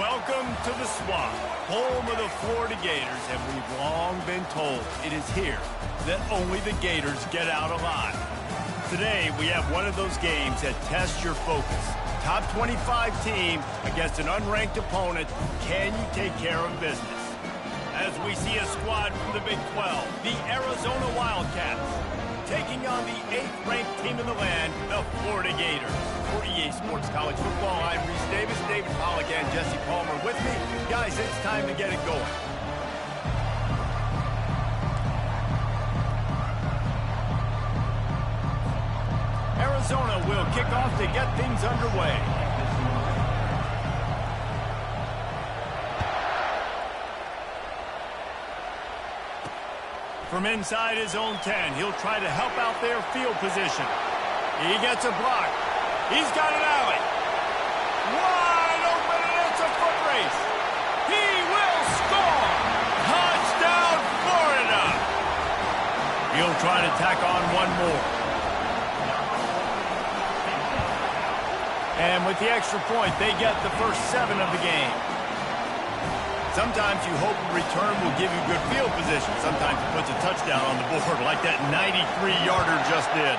Welcome to the Swamp, home of the Florida Gators, and we've long been told it is here that only the Gators get out alive. Today, we have one of those games that tests your focus. Top 25 team against an unranked opponent. Can you take care of business? As we see a squad from the Big 12, the Arizona Wildcats, taking on the 8th-ranked team in the land, the Florida Gators. For EA Sports College Football, I'm Reese Davis, David Pollack, and Jesse Palmer with me. Guys, it's time to get it going. Arizona will kick off to get things underway. From inside his own 10, he'll try to help out their field position. He gets a block. He's got an alley. Wide open, and it's a foot race. He will score. Touchdown, Florida. He'll try to tack on one more. And with the extra point, they get the first 7 of the game. Sometimes you hope a return will give you good field position. Sometimes it puts a touchdown on the board like that 93-yarder just did.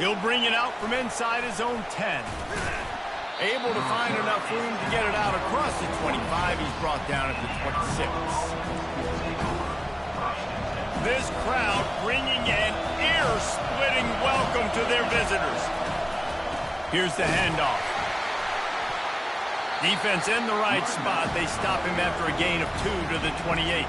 He'll bring it out from inside his own 10. Able to find enough room to get it out across the 25. He's brought down at the 26. This crowd bringing an ear-splitting welcome to their visitors. Here's the handoff. Defense in the right spot. They stop him after a gain of 2 to the 28.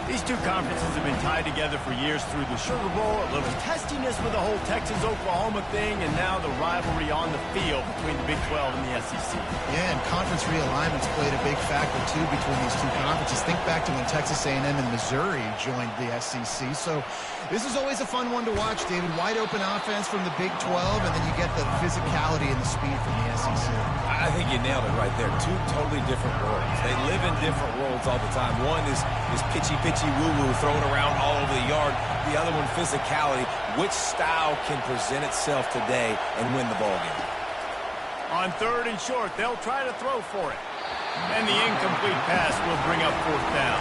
These two conferences have been tied together for years through the Sugar Bowl, a little testiness with the whole Texas-Oklahoma thing, and now the rivalry on the field between the Big 12 and the SEC. Yeah, and conference realignments played a big factor, too, between these two conferences. Think back to when Texas A&M and Missouri joined the SEC. So this is always a fun one to watch, David. Wide-open offense from the Big 12, and then you get the physicality and the speed from the SEC. I think you nailed it right there. Two totally different worlds. They live in different worlds all the time. One is pitchy woo-woo thrown around all over the yard. The other one, physicality. Which style can present itself today and win the ball game? On 3rd and short, they'll try to throw for it. And the incomplete pass will bring up 4th down.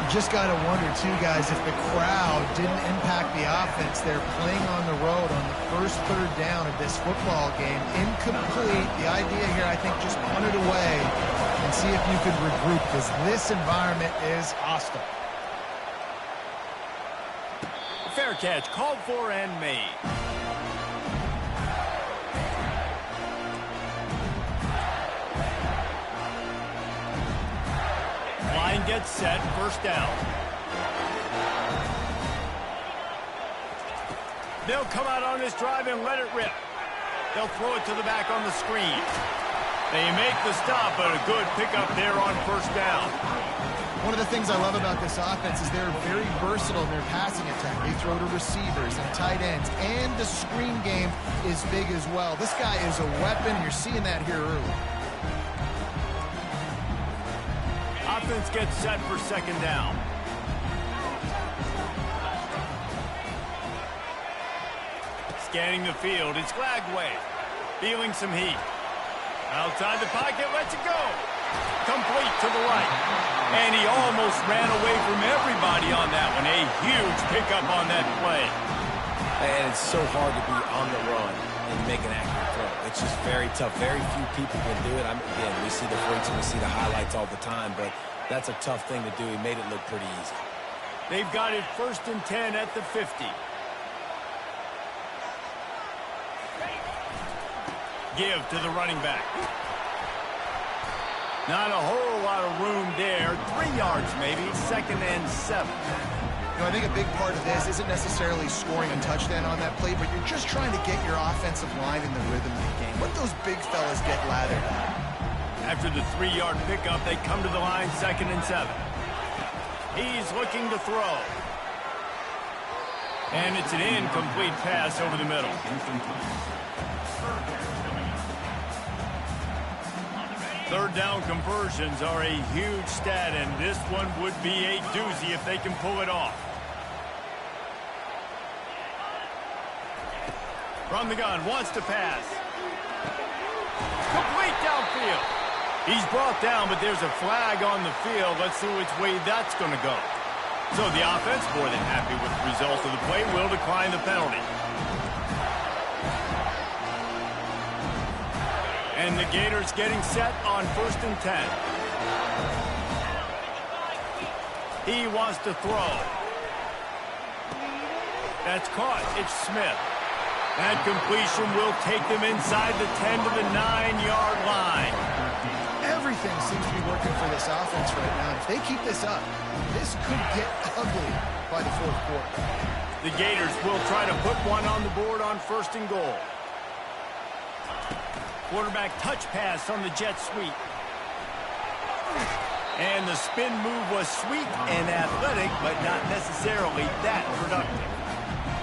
You just got to wonder, too, guys, if the crowd didn't impact the offense. They're playing on the road on the first 3rd down of this football game. Incomplete. The idea here, I think, just punt it away and see if you could regroup, because this environment is hostile. Fair catch, called for and made. Line gets set, 1st down. They'll come out on this drive and let it rip. They'll throw it to the back on the screen. They make the stop, but a good pickup there on 1st down. One of the things I love about this offense is they're very versatile in their passing attack. They throw to receivers and tight ends, and the screen game is big as well. This guy is a weapon, and you're seeing that here early. Offense gets set for 2nd down. Scanning the field, it's Glagway. Feeling some heat. Outside the pocket, lets it go. Complete to the right. And he almost ran away from everybody on that one. A huge pickup on that play. And it's so hard to be on the run and make an accurate throw. It's just very tough. Very few people can do it. Again, we see the freaks and we see the highlights all the time, but that's a tough thing to do. He made it look pretty easy. They've got it 1st and 10 at the 50. Give to the running back. Not a whole lot of room there. 3 yards maybe. 2nd and 7. You know, I think a big part of this isn't necessarily scoring a touchdown on that play, but you're just trying to get your offensive line in the rhythm of the game. Let those big fellas get lathered out. After the 3-yard pickup, they come to the line, 2nd and 7. He's looking to throw. And it's an incomplete pass over the middle. Third down conversions are a huge stat, and this one would be a doozy if they can pull it off. From the gun, wants to pass. field. He's brought down, but there's a flag on the field. Let's see which way that's going to go. So the offense, more than happy with the result of the play, will decline the penalty. And the Gators getting set on 1st and 10. He wants to throw. That's caught. It's Smith. That completion will take them inside the 10 to the 9-yard line. Everything seems to be working for this offense right now. If they keep this up, this could get ugly by the 4th quarter. The Gators will try to put one on the board on 1st and goal. Quarterback touch pass on the jet sweep. And the spin move was sweet and athletic, but not necessarily that productive.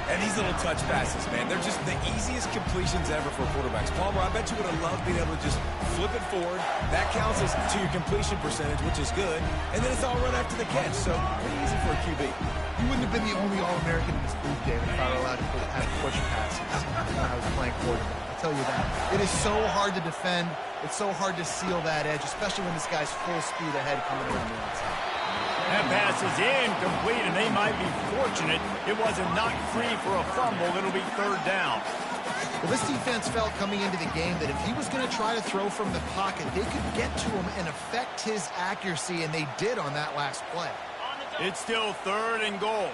And these little touch passes, man, they're just the easiest completions ever for quarterbacks. Palmer, I bet you would have loved being able to just flip it forward. That counts as to your completion percentage, which is good. And then it's all run after the catch, so pretty easy for a QB. You wouldn't have been the only All-American in this booth, David, if I were allowed to have push passes when I was playing quarterback. I'll tell you that. It is so hard to defend. It's so hard to seal that edge, especially when this guy's full speed ahead coming around the outside. That pass is incomplete, and they might be fortunate it wasn't knocked free for a fumble. It'll be 3rd down. Well, this defense felt coming into the game that if he was going to try to throw from the pocket, they could get to him and affect his accuracy, and they did on that last play. It's still 3rd and goal.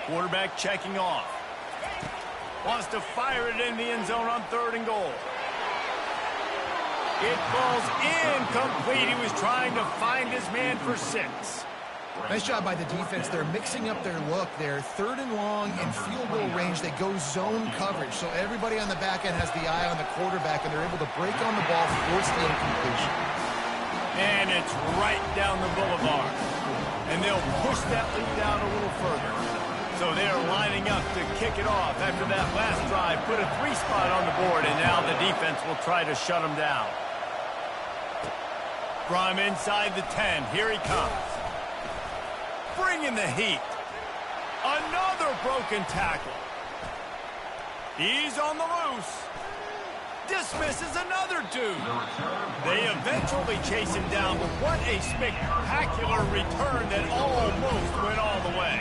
Quarterback checking off. Wants to fire it in the end zone on 3rd and goal. It falls incomplete. He was trying to find his man for 6. Nice job by the defense. They're mixing up their look. They're 3rd and long in field goal range. They go zone coverage. So everybody on the back end has the eye on the quarterback, and they're able to break on the ball, force the incompletion. And it's right down the boulevard. And they'll push that lead down a little further. So they're lining up to kick it off after that last drive. Put a 3 spot on the board, and now the defense will try to shut them down. From inside the 10, here he comes. Bringing the heat. Another broken tackle. He's on the loose. Dismisses another dude. They eventually chase him down, but what a spectacular return that almost went all the way.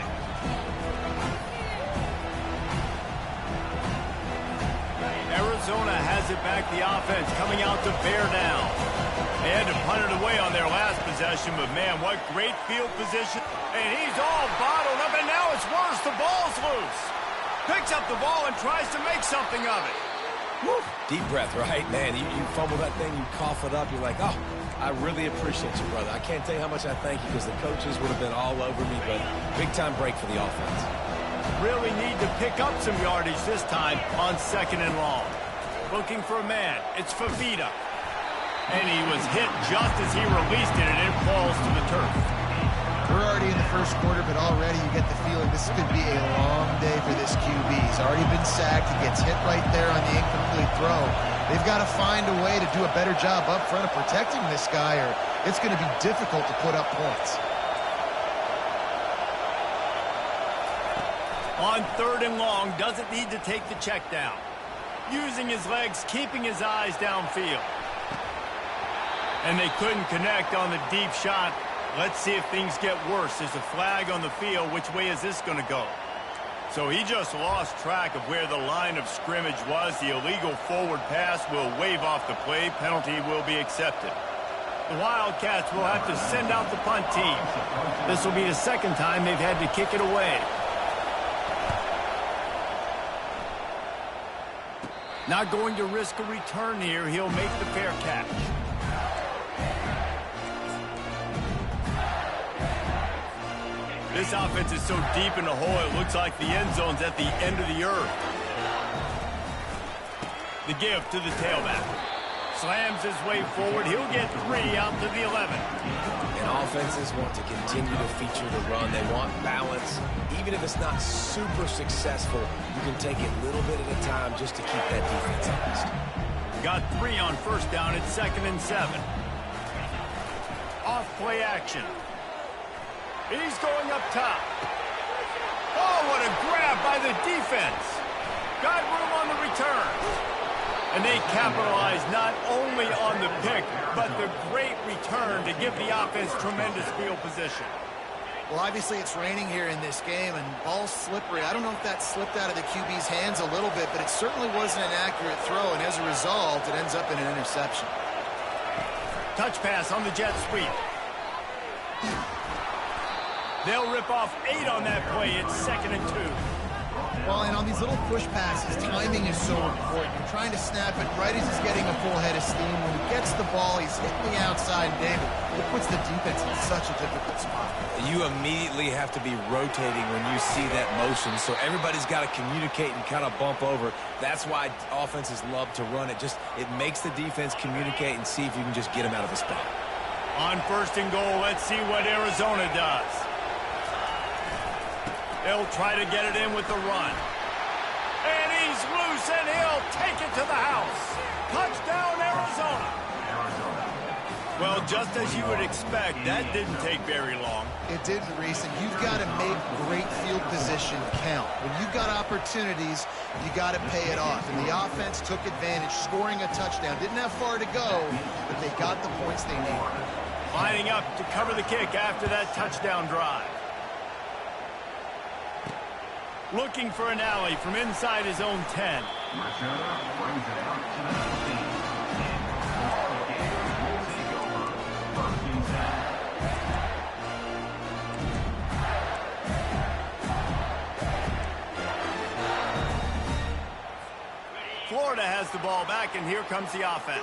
Arizona has it back, the offense coming out to bear down. They had to punt it away on their last possession, but man, what great field position. And he's all bottled up, and now it's worse. The ball's loose. Picks up the ball and tries to make something of it. Woo. Deep breath, right? Man, you fumble that thing, you cough it up, you're like, oh, I really appreciate you, brother. I can't tell you how much I thank you because the coaches would have been all over me, but big-time break for the offense. Really need to pick up some yardage this time on 2nd and long. Looking for a man. It's Fafita. And he was hit just as he released it, and it falls to the turf. We're already in the 1st quarter, but already you get the feeling this could be a long day for this QB. He's already been sacked. He gets hit right there on the incomplete throw. They've got to find a way to do a better job up front of protecting this guy, or it's going to be difficult to put up points. On 3rd and long, doesn't need to take the check down. Using his legs, keeping his eyes downfield. And they couldn't connect on the deep shot. Let's see if things get worse. There's a flag on the field. Which way is this going to go? So he just lost track of where the line of scrimmage was. The illegal forward pass will wave off the play. Penalty will be accepted. The Wildcats will have to send out the punt team. This will be the 2nd time they've had to kick it away. Not going to risk a return here. He'll make the fair catch. This offense is so deep in the hole, it looks like the end zone's at the end of the earth. The give to the tailback. Slams his way forward. He'll get 3 out to the 11. And offenses want to continue to feature the run. They want balance. Even if it's not super successful, you can take it a little bit at a time just to keep that defense honest. Got 3 on 1st down at 2nd and 7. Off play action. He's going up top. Oh, what a grab by the defense. Got room on the return. And they capitalize not only on the pick, but the great return to give the offense tremendous field position. Well, obviously it's raining here in this game, and ball's slippery. I don't know if that slipped out of the QB's hands a little bit, but it certainly wasn't an accurate throw, and as a result, it ends up in an interception. Touch pass on the jet sweep. They'll rip off 8 on that play. It's 2nd and 2. Well, and on these little push passes, timing is so important. You're trying to snap it right as he's getting a full head of steam. When he gets the ball, he's hitting the outside, David. It puts the defense in such a difficult spot. You immediately have to be rotating when you see that motion, so everybody's got to communicate and kind of bump over. That's why offenses love to run it. It makes the defense communicate and see if you can just get him out of a spot. On 1st and goal, let's see what Arizona does. They'll try to get it in with the run. And he's loose, and he'll take it to the house. Touchdown, Arizona. Well, just as you would expect, that didn't take very long. It didn't, Reese, and you've got to make great field position count. When you've got opportunities, you got to pay it off. And the offense took advantage, scoring a touchdown. Didn't have far to go, but they got the points they needed. Lining up to cover the kick after that touchdown drive. Looking for an alley from inside his own 10. Florida has the ball back, and here comes the offense.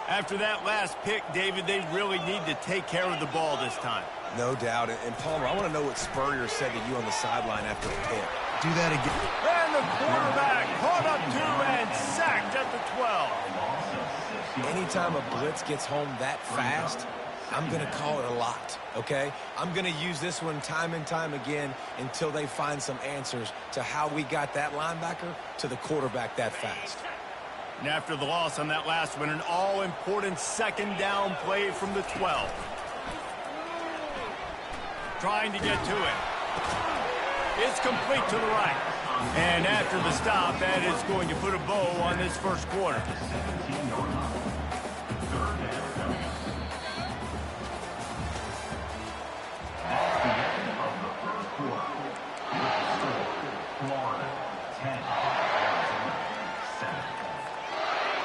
After that last pick, David, they really need to take care of the ball this time. No doubt. And Palmer, I want to know what Spurrier said to you on the sideline after the pick. Do that again. And the quarterback caught up to and sacked at the 12. Anytime a blitz gets home that fast, I'm going to call it a lot, okay? I'm going to use this one time and time again until they find some answers to how we got that linebacker to the quarterback that fast. And after the loss on that last one, an all-important 2nd down play from the 12. Trying to get to it. It's complete to the right. And after the stop, that is going to put a bow on this first quarter.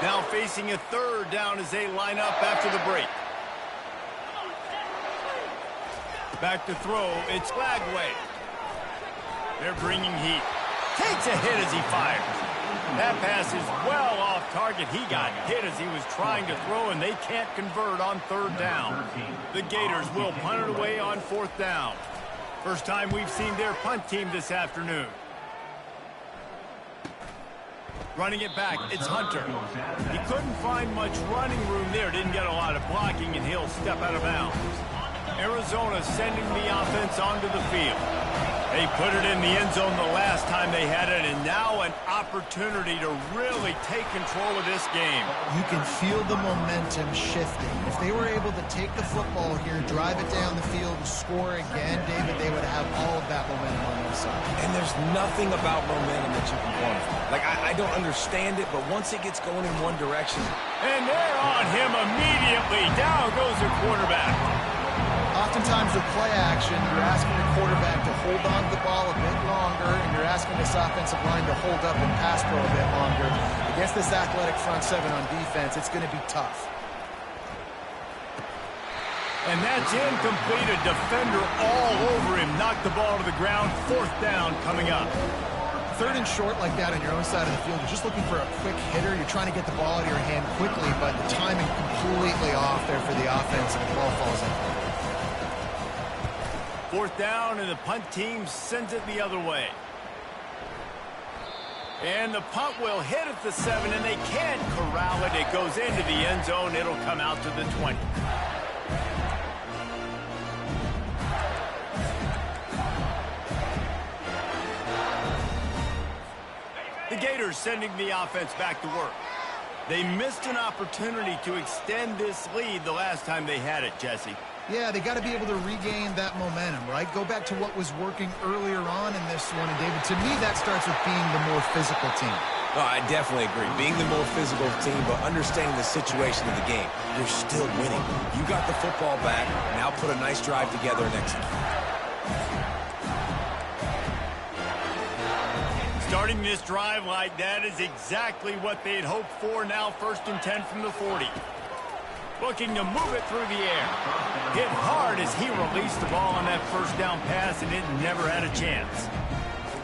Now facing a 3rd down as they line up after the break. Back to throw, it's Lagway. They're bringing heat. Takes a hit as he fires. That pass is well off target. He got hit as he was trying to throw, and they can't convert on 3rd down. The Gators will punt it away on 4th down. First time we've seen their punt team this afternoon. Running it back, it's Hunter. He couldn't find much running room there. Didn't get a lot of blocking, and he'll step out of bounds. Arizona sending the offense onto the field. They put it in the end zone the last time they had it, and now an opportunity to really take control of this game. You can feel the momentum shifting. If they were able to take the football here, drive it down the field, and score again, David, they would have all of that momentum on their side. And there's nothing about momentum that you can quantify. Like, I don't understand it, but once it gets going in one direction. And they're on him immediately. Down goes the quarterback. Oftentimes with play action, you're asking the quarterback to hold on to the ball a bit longer, and you're asking this offensive line to hold up and pass pro a bit longer. Against this athletic front 7 on defense, it's going to be tough. And that's incomplete. A defender all over him. Knocked the ball to the ground. 4th down coming up. 3rd and short like that on your own side of the field, you're just looking for a quick hitter. You're trying to get the ball out of your hand quickly, but the timing completely off there for the offense, and the ball falls in. 4th down, and the punt team sends it the other way. And the punt will hit at the 7, and they can't corral it. It goes into the end zone. It'll come out to the 20. The Gators sending the offense back to work. They missed an opportunity to extend this lead the last time they had it, Jesse. Yeah, they got to be able to regain that momentum, right? Go back to what was working earlier on in this one. And, David, to me, that starts with being the more physical team. Oh, I definitely agree. Being the more physical team, but understanding the situation of the game, you're still winning. You got the football back. Now put a nice drive together and execute. Starting this drive like that is exactly what they'd hoped for. Now 1st and 10 from the 40. Looking to move it through the air. Hit hard as he released the ball on that first down pass, and it never had a chance.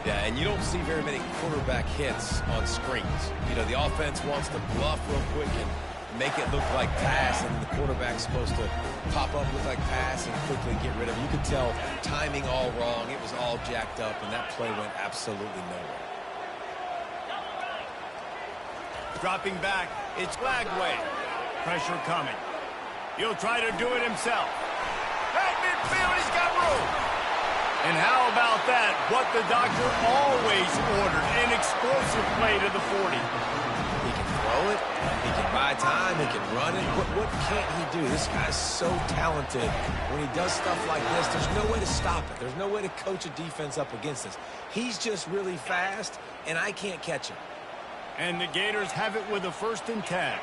Yeah, and you don't see very many quarterback hits on screens. You know, the offense wants to bluff real quick and make it look like pass, and the quarterback's supposed to pop up, look like pass, and quickly get rid of it. You could tell timing all wrong. It was all jacked up, and that play went absolutely nowhere. Dropping back, it's Lagway. Pressure coming. He'll try to do it himself. At midfield, he's got room. And how about that? What the doctor always ordered, an explosive play to the 40. He can throw it. He can buy time. He can run it. What can't he do? This guy's so talented. When he does stuff like this, there's no way to stop it. There's no way to coach a defense up against this. He's just really fast, and I can't catch him. And the Gators have it with a 1st and 10.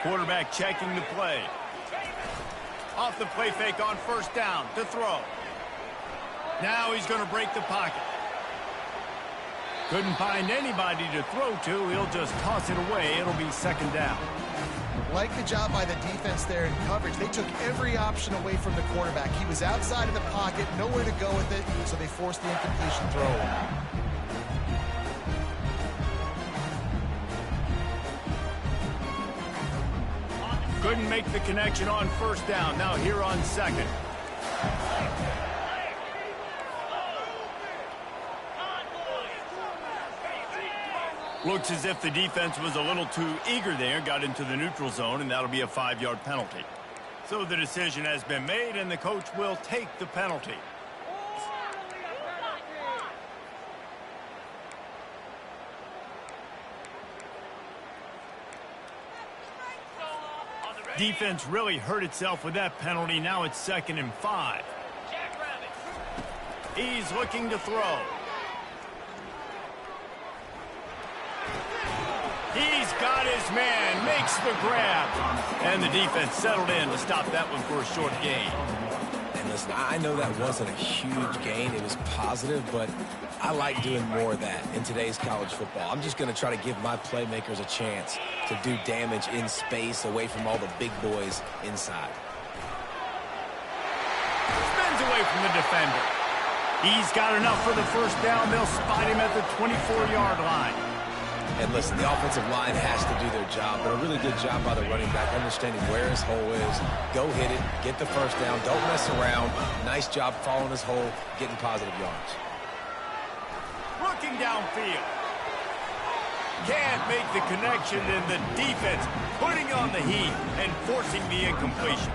Quarterback checking the play. Off the play fake on 1st down to throw. Now he's going to break the pocket. Couldn't find anybody to throw to. He'll just toss it away. It'll be 2nd down. Like the job by the defense there in coverage. They took every option away from the quarterback. He was outside of the pocket, nowhere to go with it, so they forced the incompletion throw. Couldn't make the connection on 1st down. Now here on 2nd. Looks as if the defense was a little too eager there, got into the neutral zone, and that'll be a 5-yard penalty. So the decision has been made, and the coach will take the penalty. Defense really hurt itself with that penalty. Now it's 2nd and 5. He's looking to throw. He's got his man, makes the grab. And the defense settled in to stop that one for a short gain. And listen, I know that wasn't a huge gain. It was positive, but I like doing more of that in today's college football. I'm just going to try to give my playmakers a chance to do damage in space away from all the big boys inside. Spins away from the defender. He's got enough for the 1st down. They'll spot him at the 24-yard line. And listen, the offensive line has to do their job, but a really good job by the running back, understanding where his hole is. Go hit it, get the 1st down, don't mess around. Nice job following his hole, getting positive yards. Looking downfield. Can't make the connection, and the defense putting on the heat and forcing the incompletion.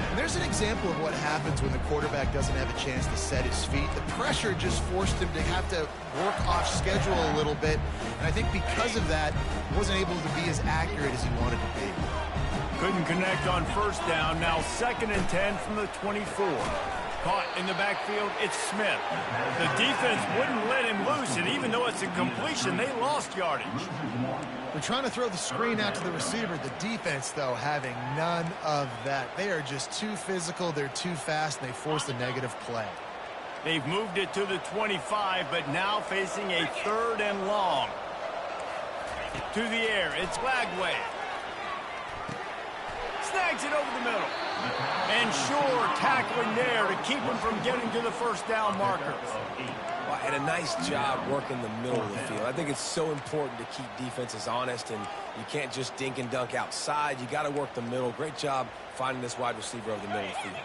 And there's an example of what happens when the quarterback doesn't have a chance to set his feet. The pressure just forced him to have to work off schedule a little bit. And I think because of that, he wasn't able to be as accurate as he wanted to be. Couldn't connect on 1st down. Now 2nd and 10 from the 24. Caught in the backfield, it's Smith. The defense wouldn't let him loose, and even though it's a completion, they lost yardage. They're trying to throw the screen out to the receiver. The defense, though, having none of that. They are just too physical, they're too fast, and they force a negative play. They've moved it to the 25, but now facing a 3rd and long. To the air, it's Lagway. Snags it over the middle. And sure, tackling there to keep him from getting to the 1st down marker. Well, and a nice job working the middle of the field. I think it's so important to keep defenses honest, and you can't just dink and dunk outside. You got to work the middle. Great job finding this wide receiver over the middle of the field.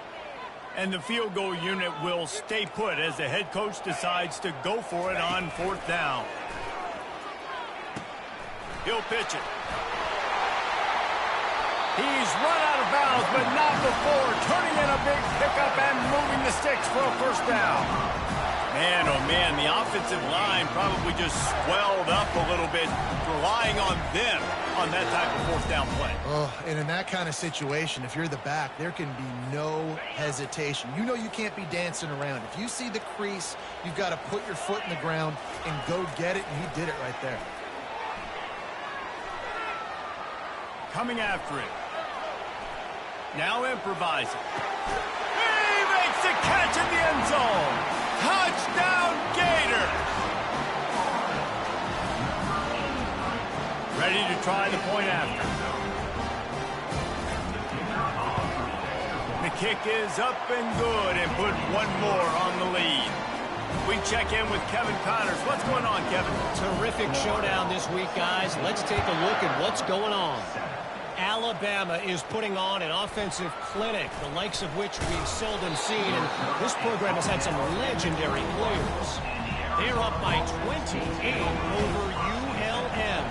And the field goal unit will stay put as the head coach decides to go for it on 4th down. He'll pitch it. He's run out of bounds, but not before turning in a big pickup and moving the sticks for a 1st down. Man, oh man, the offensive line probably just swelled up a little bit, relying on them on that type of fourth down play. Oh, and in that kind of situation, if you're the back, there can be no hesitation. You know you can't be dancing around. If you see the crease, you've got to put your foot in the ground and go get it, and he did it right there. Coming after it. Now improvising. He makes the catch in the end zone. Touchdown, Gator! Ready to try the point after. The kick is up and good and put one more on the lead. We check in with Kevin Connors. What's going on, Kevin? Terrific showdown this week, guys. Let's take a look at what's going on. Alabama is putting on an offensive clinic, the likes of which we've seldom seen, and this program has had some legendary players. They're up by 28 over ULM.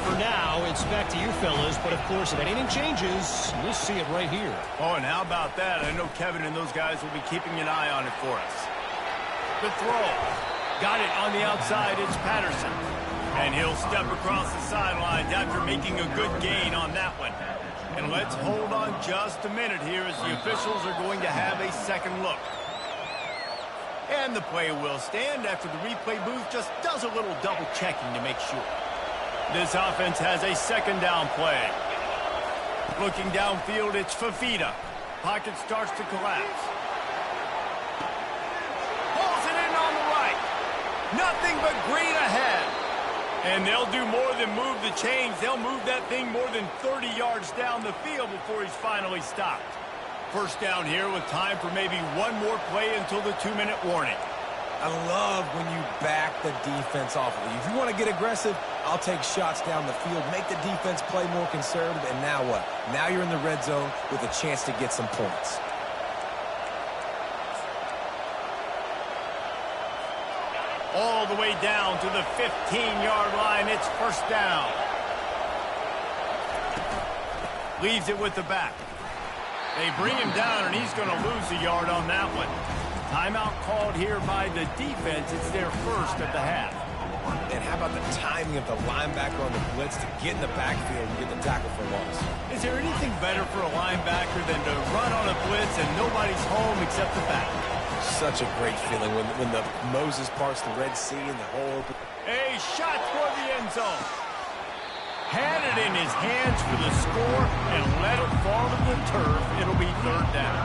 For now, it's back to you fellas, but of course, if anything changes, we'll see it right here. Oh, and how about that? I know Kevin and those guys will be keeping an eye on it for us. The throw. Got it on the outside. It's Patterson. And he'll step across the sidelines after making a good gain on that one. And let's hold on just a minute here as the officials are going to have a second look. And the play will stand after the replay booth just does a little double checking to make sure. This offense has a second down play. Looking downfield, it's Fafita. Pocket starts to collapse. Pulls it in on the right. Nothing but green ahead. And they'll do more than move the chains. They'll move that thing more than 30 yards down the field before he's finally stopped. First down here with time for maybe one more play until the 2-minute warning. I love when you back the defense off of you. If you want to get aggressive, I'll take shots down the field, make the defense play more conservative, and now what? Now you're in the red zone with a chance to get some points. All the way down to the 15-yard line. It's first down. Leaves it with the back. They bring him down, and he's going to lose a yard on that one. Timeout called here by the defense. It's their first of the half. And how about the timing of the linebacker on the blitz to get in the backfield and get the tackle for loss? Is there anything better for a linebacker than to run on a blitz and nobody's home except the back? Such a great feeling when the Moses parts the Red Sea and the whole open. A shot for the end zone. Had it in his hands for the score and let it fall to the turf. It'll be third down.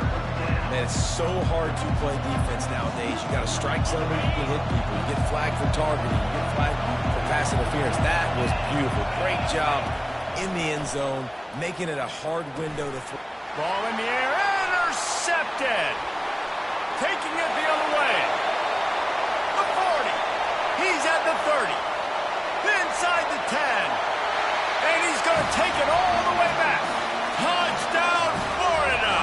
Man, it's so hard to play defense nowadays. You got to strike zone where you can hit people. You get flagged for targeting. You get flagged for pass interference. That was beautiful. Great job in the end zone, making it a hard window to throw. Ball in the air. Intercepted. Taking it the other way. The 40. He's at the 30. Inside the 10. And he's going to take it all the way back. Touchdown, Florida.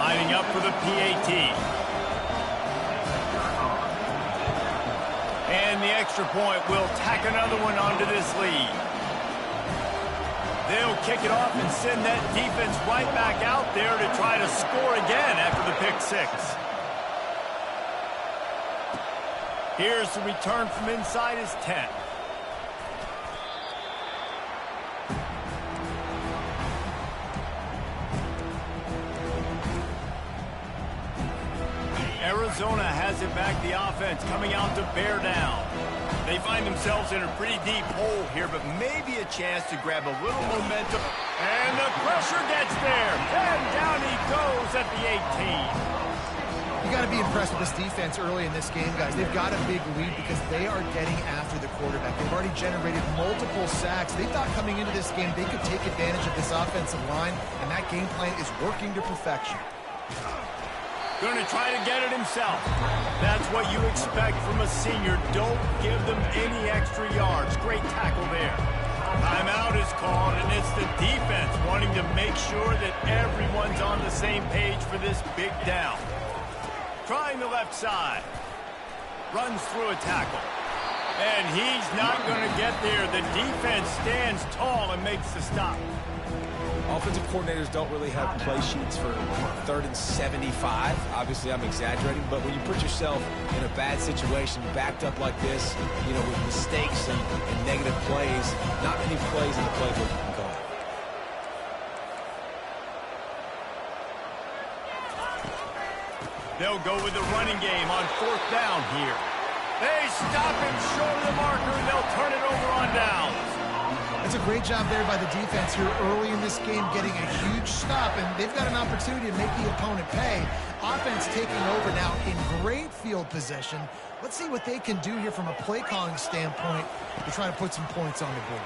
Lining up for the PAT. And the extra point will tack another one onto this lead. They'll kick it off and send that defense right back out there to try to score again after the pick six. Here's the return from inside his 10. Arizona has it back, the offense coming out to bear down. They find themselves in a pretty deep hole here, but maybe a chance to grab a little momentum. And the pressure gets there. And down he goes at the 18. You got to be impressed with this defense early in this game, guys. They've got a big lead because they are getting after the quarterback. They've already generated multiple sacks. They thought coming into this game they could take advantage of this offensive line, and that game plan is working to perfection. Going to try to get it himself. That's what you expect from a senior. Don't give them any extra yards. Great tackle there. Timeout is called, and it's the defense wanting to make sure that everyone's on the same page for this big down. Trying the left side. Runs through a tackle. And he's not going to get there. The defense stands tall and makes the stop. Offensive coordinators don't really have play sheets for 3rd and 75. Obviously, I'm exaggerating, but when you put yourself in a bad situation, backed up like this, you know, with mistakes and negative plays, not many plays in the playbook you can call. They'll go with the running game on 4th down here. They stop him short of the marker, and they'll turn it over on downs. That's a great job there by the defense here early in this game, getting a huge stop, and they've got an opportunity to make the opponent pay. Offense taking over now in great field position. Let's see what they can do here from a play calling standpoint to try to put some points on the board.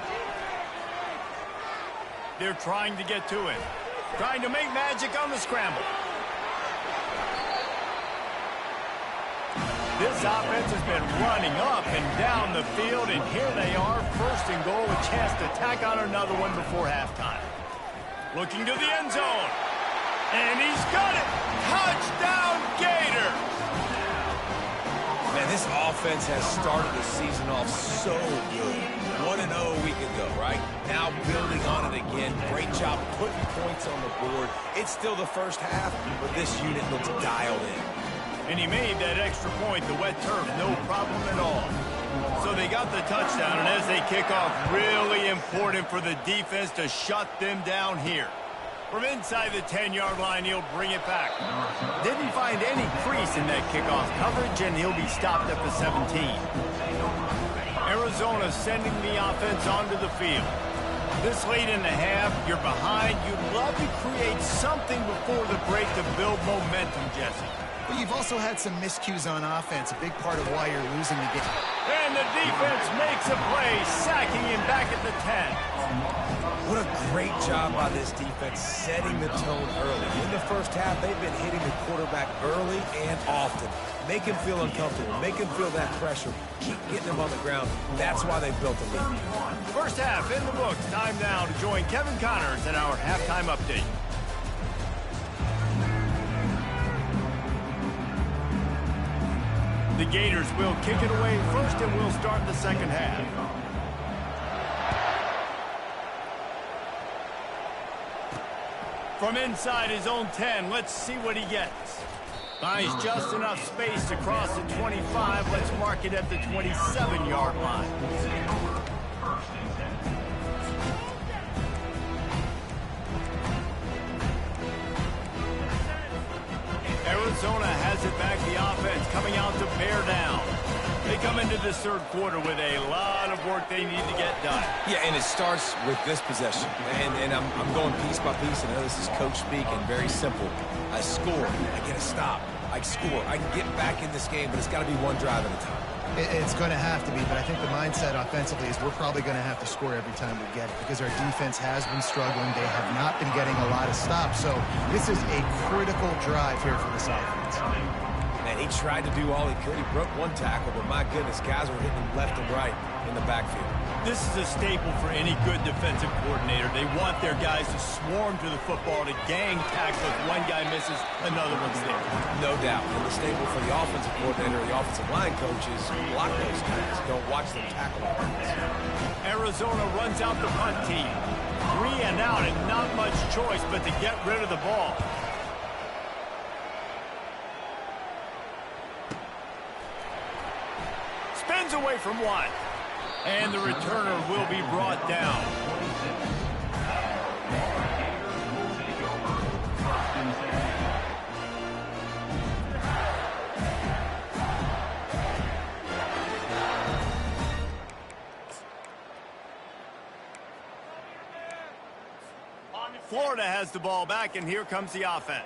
They're trying to get to it, trying to make magic on the scramble. This offense has been running up and down the field, and here they are, 1st and goal, a chance to tack on another one before halftime. Looking to the end zone, and he's got it! Touchdown, Gators! Man, this offense has started the season off so good. 1-0 a week ago, right? Now building on it again. Great job putting points on the board. It's still the first half, but this unit looks dialed in. And he made that extra point, the wet turf, no problem at all. So they got the touchdown, and as they kick off, really important for the defense to shut them down here. From inside the 10-yard line, he'll bring it back. Didn't find any crease in that kickoff coverage, and he'll be stopped at the 17. Arizona sending the offense onto the field. This late in the half, you're behind. You'd love to create something before the break to build momentum, Jesse. But you've also had some miscues on offense, a big part of why you're losing the game. And the defense makes a play, sacking him back at the 10. What a great job by this defense setting the tone early. In the first half, they've been hitting the quarterback early and often. Make him feel uncomfortable. Make him feel that pressure. Keep getting him on the ground. That's why they built a lead. First half in the books. Time now to join Kevin Connors in our halftime update. The Gators will kick it away first, and we'll start the second half. From inside his own 10, let's see what he gets. Finds just enough space to cross the 25. Let's mark it at the 27-yard line. Arizona has it back, the offense coming out to bear down. They come into this third quarter with a lot of work they need to get done. Yeah, and it starts with this possession. And I'm going piece by piece. I know this is coach speak and very simple. I score. I get a stop. I score. I can get back in this game, but it's got to be one drive at a time. It's going to have to be, but I think the mindset offensively is we're probably going to have to score every time we get it because our defense has been struggling. They have not been getting a lot of stops, so this is a critical drive here for this offense. And he tried to do all he could. He broke one tackle, but my goodness, guys were hitting him left and right in the backfield. This is a staple for any good defensive coordinator. They want their guys to swarm to the football, to gang tackle. If one guy misses, another one's there. No doubt. And the staple for the offensive coordinator or the offensive line coach is block those guys. Don't watch them tackle offense. Arizona runs out the punt team. 3 and out and not much choice but to get rid of the ball. Spins away from one. And the returner will be brought down. Florida has the ball back, and here comes the offense.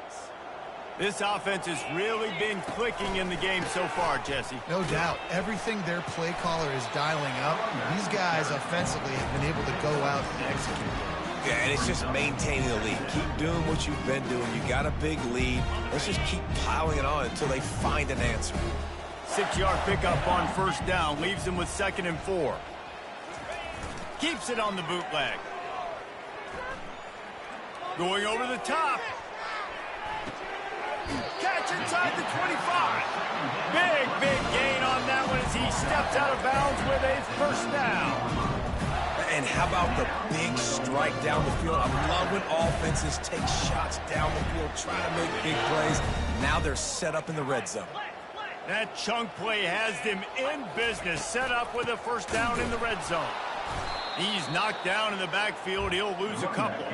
This offense has really been clicking in the game so far, Jesse. No doubt. Everything their play caller is dialing up, these guys offensively have been able to go out and execute. Yeah, and it's just maintaining the lead. Keep doing what you've been doing. You got a big lead. Let's just keep piling it on until they find an answer. 6-yard pickup on first down. Leaves them with 2nd and 4. Keeps it on the bootleg. Going over the top. Catch inside the 25. Big gain on that one as he steps out of bounds with a first down. And how about the big strike down the field? I love when offenses take shots down the field, try to make big plays. Now they're set up in the red zone. That chunk play has them in business, set up with a first down in the red zone. He's knocked down in the backfield. He'll lose a couple.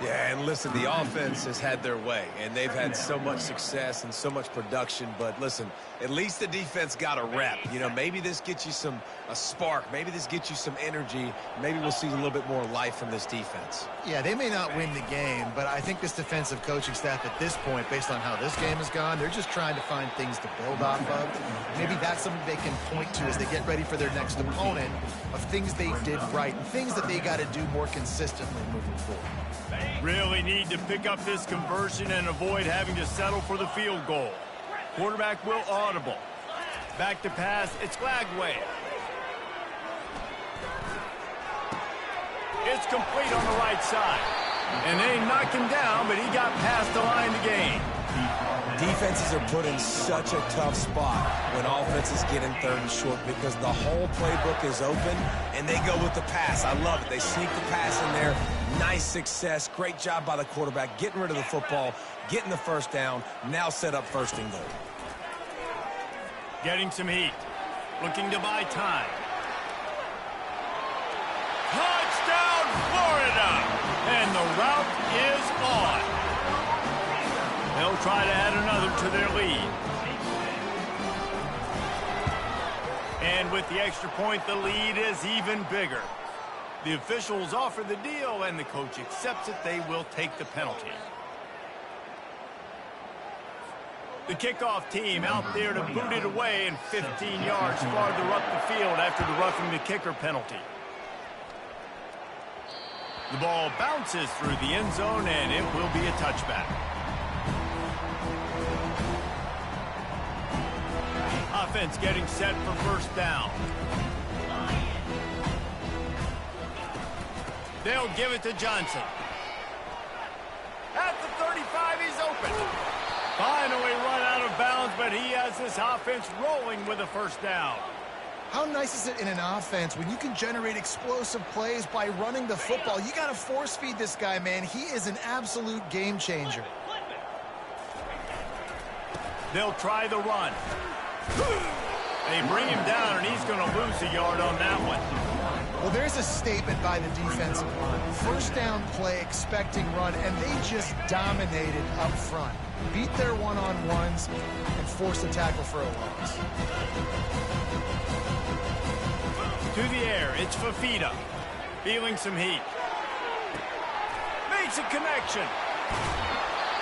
Yeah, and listen, the offense has had their way, and they've had so much success and so much production. But listen, at least the defense got a rep. You know, maybe this gets you a spark. Maybe this gets you some energy. Maybe we'll see a little bit more life from this defense. Yeah, they may not win the game, but I think this defensive coaching staff at this point, based on how this game has gone, they're just trying to find things to build off of. Maybe that's something they can point to as they get ready for their next opponent, of things they did right and things that they got to do more consistently moving forward. Really need to pick up this conversion and avoid having to settle for the field goal. Quarterback will audible. Back to pass, it's Glagway. It's complete on the right side. And they knocked him down, but he got past the line to gain. Defenses are put in such a tough spot when offenses get in third and short because the whole playbook is open and they go with the pass. I love it. They sneak the pass in there. Nice success. Great job by the quarterback getting rid of the football, getting the first down, now set up first and goal. Getting some heat. Looking to buy time. Touchdown, Florida! And the route is on. They'll try to add another to their lead. And with the extra point, the lead is even bigger. The officials offer the deal, and the coach accepts it. They will take the penalty. The kickoff team out there to boot it away and 15 yards farther up the field after the roughing the kicker penalty. The ball bounces through the end zone, and it will be a touchback. Offense getting set for first down. They'll give it to Johnson. At the 35, he's open. Finally run out of bounds, but he has this offense rolling with a first down. How nice is it in an offense when you can generate explosive plays by running the football? You got to force feed this guy, man. He is an absolute game changer. They'll try the run. They bring him down, and he's going to lose a yard on that one. Well, there's a statement by the defensive line. First down play, expecting run, and they just dominated up front. Beat their one-on-ones and forced a tackle for a loss. To the air, it's Fafita. Feeling some heat. Makes a connection.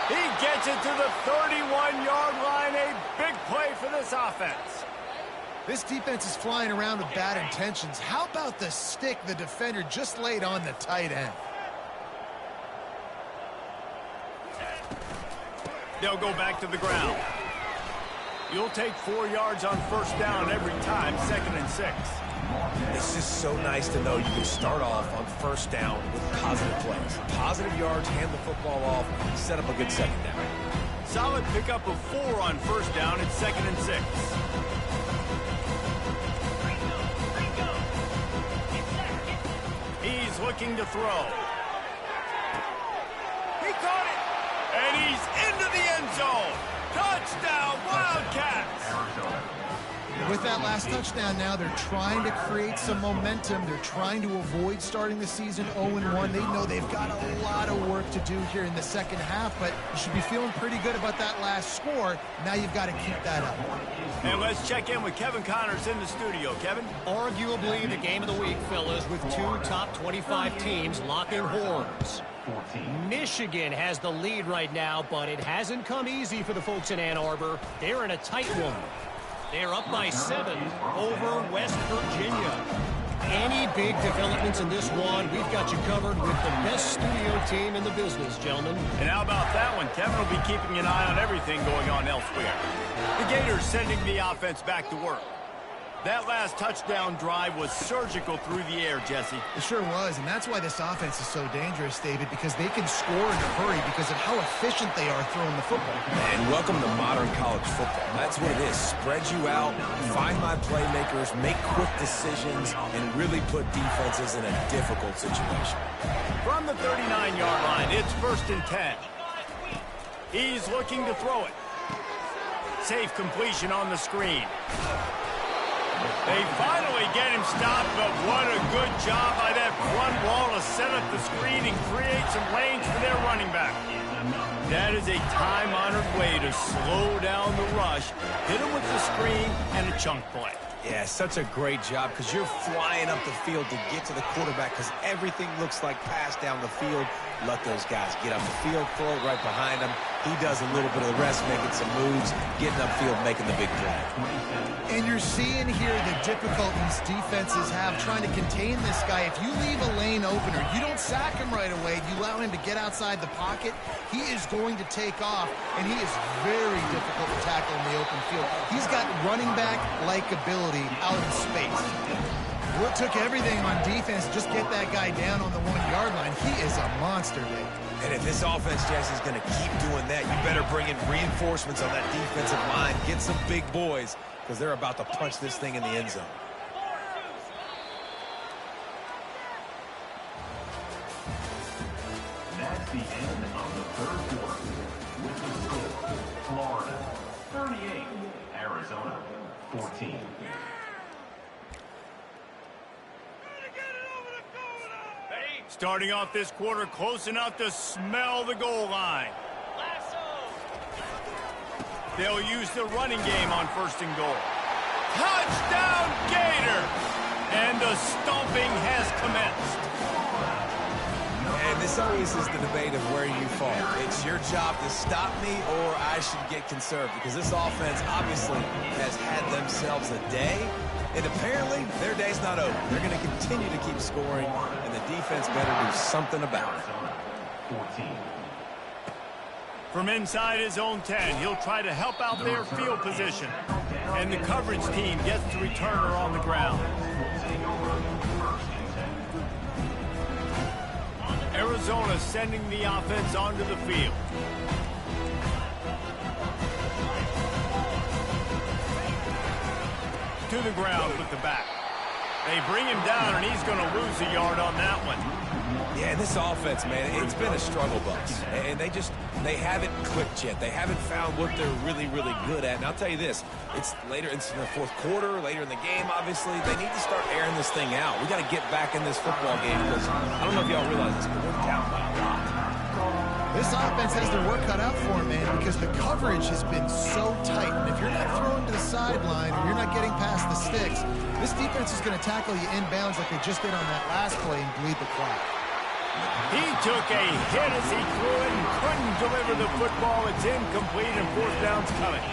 He gets it to the 31-yard line. A big play for this offense. This defense is flying around with bad intentions. How about the stick the defender just laid on the tight end? They'll go back to the ground. You'll take 4 yards on first down every time, 2nd and 6. It's just so nice to know you can start off on first down with positive plays. Positive yards, hand the football off, set up a good second down. Solid pickup of 4 on first down. It's 2nd and 6. He's looking to throw. He caught it, and he's into the end zone. Touchdown, Wildcats! With that last touchdown now, they're trying to create some momentum. They're trying to avoid starting the season 0-1. They know they've got a lot of work to do here in the second half, but you should be feeling pretty good about that last score. Now you've got to keep that up. And let's check in with Kevin Connors in the studio. Kevin? Arguably the game of the week, fellas, with 2 top 25 teams locking horns. Michigan has the lead right now, but it hasn't come easy for the folks in Ann Arbor. They're in a tight one. They're up by 7 over West Virginia. Any big developments in this one, we've got you covered with the best studio team in the business, gentlemen. And how about that one? Kevin will be keeping an eye on everything going on elsewhere. The Gators sending the offense back to work. That last touchdown drive was surgical through the air, Jesse. It sure was, and that's why this offense is so dangerous, David, because they can score in a hurry because of how efficient they are throwing the football. And welcome to modern college football. That's what it is. Spread you out, find my playmakers, make quick decisions, and really put defenses in a difficult situation. From the 39-yard line, it's 1st and 10. He's looking to throw it. Safe completion on the screen. They finally get him stopped, but what a good job by that front wall to set up the screen and create some lanes for their running back. That is a time-honored way to slow down the rush, hit him with the screen, and a chunk play. Yeah, such a great job because you're flying up the field to get to the quarterback because everything looks like pass down the field. Let those guys get up the field, throw it right behind him. He does a little bit of the rest, making some moves, getting upfield, making the big play. And you're seeing here the difficulties defenses have trying to contain this guy. If you leave a lane opener, you don't sack him right away, you allow him to get outside the pocket, he is going to take off, and he is very difficult to tackle in the open field. He's got running back-like ability out in space. It took everything on defense to just get that guy down on the 1-yard line. He is a monster, Dave. And if this offense, Jesse, is going to keep doing that, you better bring in reinforcements on that defensive line. Get some big boys because they're about to punch this thing in the end zone. That's the end of the 3rd quarter. With the score, Florida 38, Arizona 14. Starting off this quarter close enough to smell the goal line. They'll use the running game on 1st and goal. Touchdown, Gator! And the stomping has commenced. And this always is the debate of where you fall. It's your job to stop me or I should get conserved because this offense obviously has had themselves a day. And apparently, their day's not over. They're going to continue to keep scoring, and the defense better do something about it. 14. From inside his own 10, he'll try to help out their field position. And the coverage team gets the returner on the ground. Arizona sending the offense onto the field. To the ground with the back. They bring him down, and he's going to lose a yard on that one. Yeah, this offense, man, it's been a struggle bus. And they haven't clicked yet. They haven't found what they're really, really good at. And I'll tell you this, it's later into the 4th quarter, later in the game, obviously. They need to start airing this thing out. We got to get back in this football game because I don't know if y'all realize this, but we're down by a lot. This offense has their work cut out for them, man, because the coverage has been so tight. And if you're not throwing to the sideline or you're not getting past the sticks, this defense is going to tackle you inbounds like they just did on that last play and bleed the clock. He took a hit as he threw it and couldn't deliver the football. It's incomplete and 4th down's coming.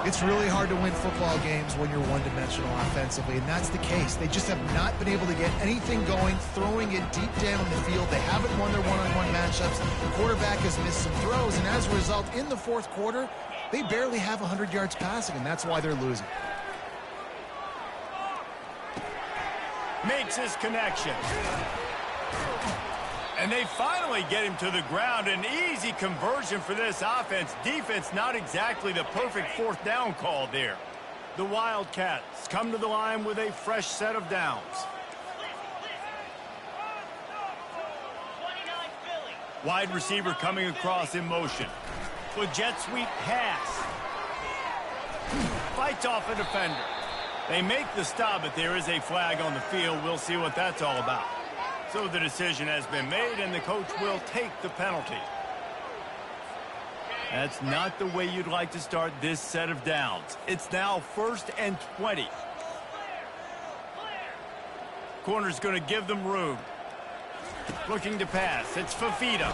It's really hard to win football games when you're one-dimensional offensively, and that's the case. They just have not been able to get anything going, throwing it deep down the field. They haven't won their one-on-one matchups. The quarterback has missed some throws, and as a result, in the 4th quarter, they barely have 100 yards passing, and that's why they're losing. Makes his connection. And they finally get him to the ground. An easy conversion for this offense. Defense not exactly the perfect 4th down call there. The Wildcats come to the line with a fresh set of downs. Wide receiver coming across in motion. With jet sweep pass. Fights off a defender. They make the stop, but there is a flag on the field. We'll see what that's all about. So the decision has been made, and the coach will take the penalty. That's not the way you'd like to start this set of downs. It's now 1st and 20. Corner's going to give them room. Looking to pass. It's Fafita.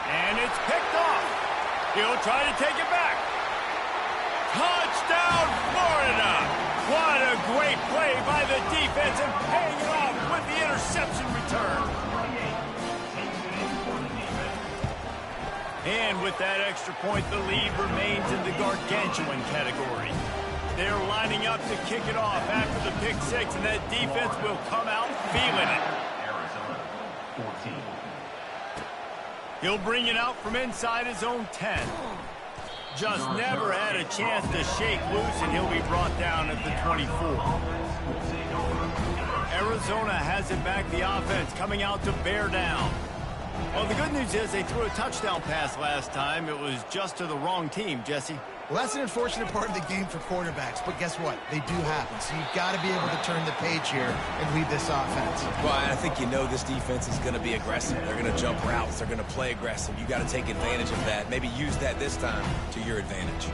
And it's picked off. He'll try to take it back. Touchdown, Florida! What a great play by the defense and paying it off with the interception return. And with that extra point, the lead remains in the gargantuan category. They're lining up to kick it off after the pick six, and that defense will come out feeling it. Arizona, 14. He'll bring it out from inside his own 10. Just never had a chance to shake loose, and he'll be brought down at the 24. Arizona has it back, the offense coming out to bear down. Well, the good news is they threw a touchdown pass last time. It was just to the wrong team, Jesse. Well, that's an unfortunate part of the game for quarterbacks, but guess what? They do happen, so you've got to be able to turn the page here and lead this offense. Well, I think you know this defense is going to be aggressive. They're going to jump routes. They're going to play aggressive. You got to take advantage of that. Maybe use that this time to your advantage.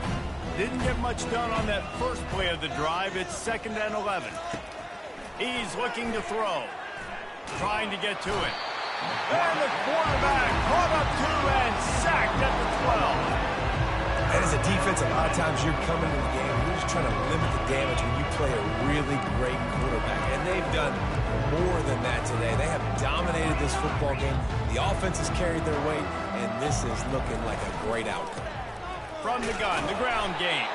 Didn't get much done on that first play of the drive. It's 2nd and 11. He's looking to throw, trying to get to it. And the quarterback caught up to and sacked at the 12. And as a defense, a lot of times you're coming to the game, you're just trying to limit the damage when you play a really great quarterback. And they've done more than that today. They have dominated this football game. The offense has carried their weight, and this is looking like a great outcome. From the gun, the ground game.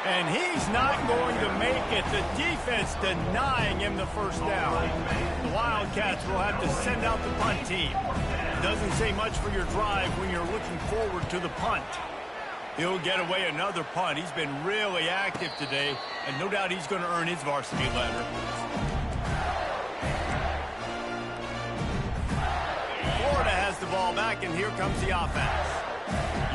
And he's not going to make it. The defense denying him the first down. The Wildcats will have to send out the punt team. Doesn't say much for your drive when you're looking forward to the punt. He'll get away another punt. He's been really active today, and no doubt he's going to earn his varsity letter. Florida has the ball back, and here comes the offense.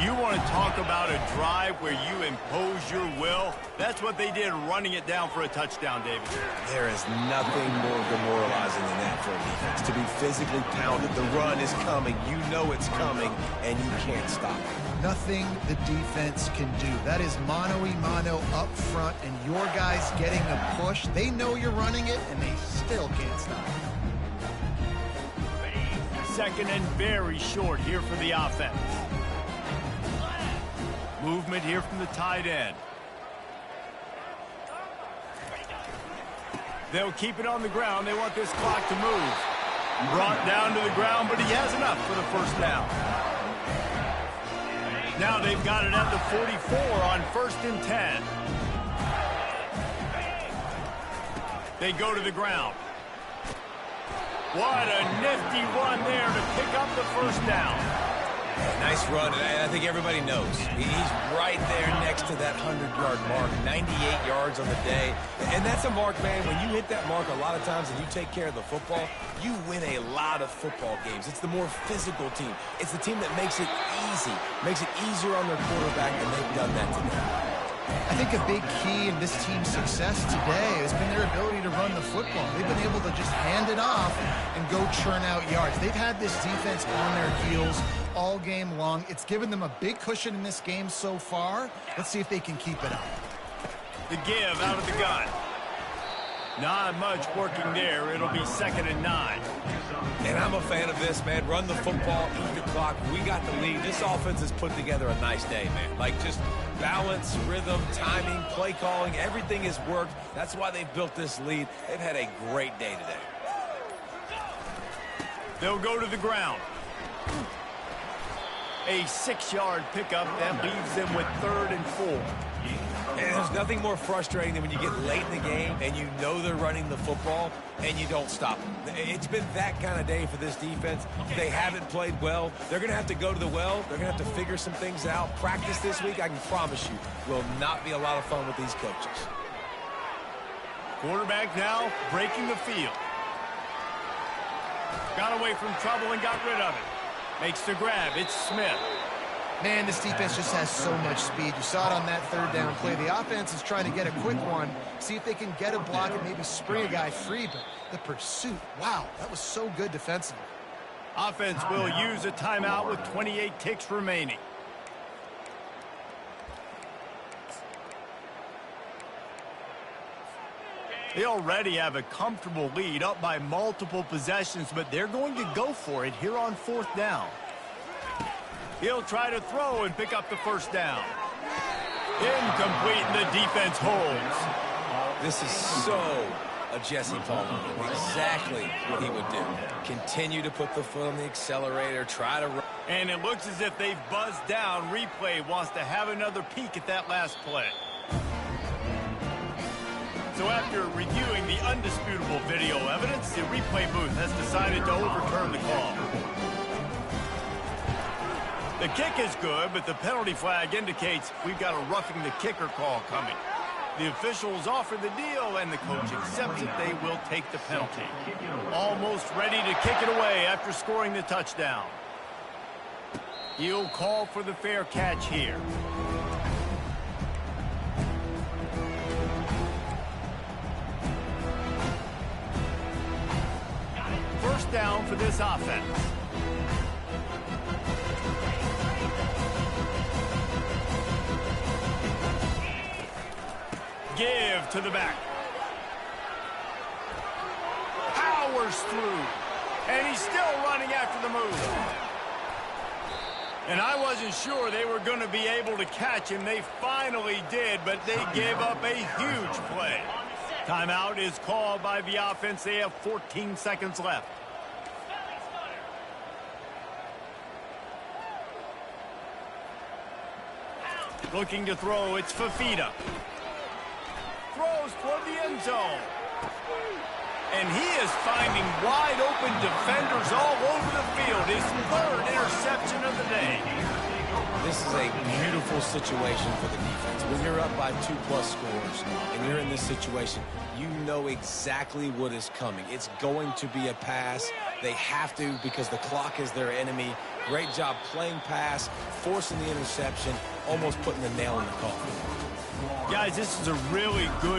You want to talk about a drive where you impose your will? That's what they did, running it down for a touchdown, David. There is nothing more demoralizing than that for a defense. To be physically pounded, the run is coming, you know it's coming, and you can't stop it. Nothing the defense can do. That is mano-a-mano up front, and your guys getting a push. They know you're running it, and they still can't stop it. 2nd and very short here for the offense. Movement here from the tight end. They'll keep it on the ground. They want this clock to move. Brought down to the ground, but he has enough for the first down. Now they've got it at the 44 on 1st and 10. They go to the ground. What a nifty run there to pick up the first down. Nice run, and I think everybody knows. He's right there next to that 100-yard mark, 98 yards on the day. And that's a mark, man, when you hit that mark a lot of times and you take care of the football, you win a lot of football games. It's the more physical team. It's the team that makes it easy, makes it easier on their quarterback, and they've done that today. I think a big key in this team's success today has been their ability to run the football. They've been able to just hand it off and go churn out yards. They've had this defense on their heels all game long. It's given them a big cushion in this game so far. Let's see if they can keep it up. The give out of the gun. Not much working there. It'll be 2nd and 9. And I'm a fan of this, man. Run the football, eat the clock. We got the lead. This offense has put together a nice day, man. Like, just balance, rhythm, timing, play calling, everything has worked. That's why they've built this lead. They've had a great day today. They'll go to the ground. A 6-yard pickup that leaves them with 3rd and 4. And there's nothing more frustrating than when you get late in the game and you know they're running the football and you don't stop them. It's been that kind of day for this defense. They haven't played well. They're going to have to go to the well. They're going to have to figure some things out. Practice this week, I can promise you, will not be a lot of fun with these coaches. Quarterback now breaking the field. Got away from trouble and got rid of it. Makes the grab. It's Smith. Man, this defense just has so much speed. You saw it on that 3rd down play. The offense is trying to get a quick one, see if they can get a block and maybe spring a guy free, but the pursuit, wow, that was so good defensively. Offense will use a timeout with 28 ticks remaining. They already have a comfortable lead, up by multiple possessions, but they're going to go for it here on 4th down. He'll try to throw and pick up the first down. Incomplete, and the defense holds. This is so a Jesse Paul moment. Exactly what he would do. Continue to put the foot on the accelerator, try to run. And it looks as if they've buzzed down. Replay wants to have another peek at that last play. So after reviewing the undisputable video evidence, the replay booth has decided to overturn the call. The kick is good, but the penalty flag indicates we've got a roughing the kicker call coming. The officials offer the deal, and the coach accepts that they will take the penalty. Almost ready to kick it away after scoring the touchdown. He'll call for the fair catch here. First down for this offense. Give to the back. Powers through. And he's still running after the move. And I wasn't sure they were going to be able to catch him. They finally did, but they gave up a huge play. Timeout is called by the offense. They have 14 seconds left. Looking to throw, it's Fafita. Throws toward the end zone. And he is finding wide open defenders all over the field. His third interception of the day. This is a beautiful situation for the defense. When you're up by 2+ scores and you're in this situation, you know exactly what is coming. It's going to be a pass. They have to because the clock is their enemy. Great job playing pass, forcing the interception, almost putting the nail in the coffin. Guys, this is a really good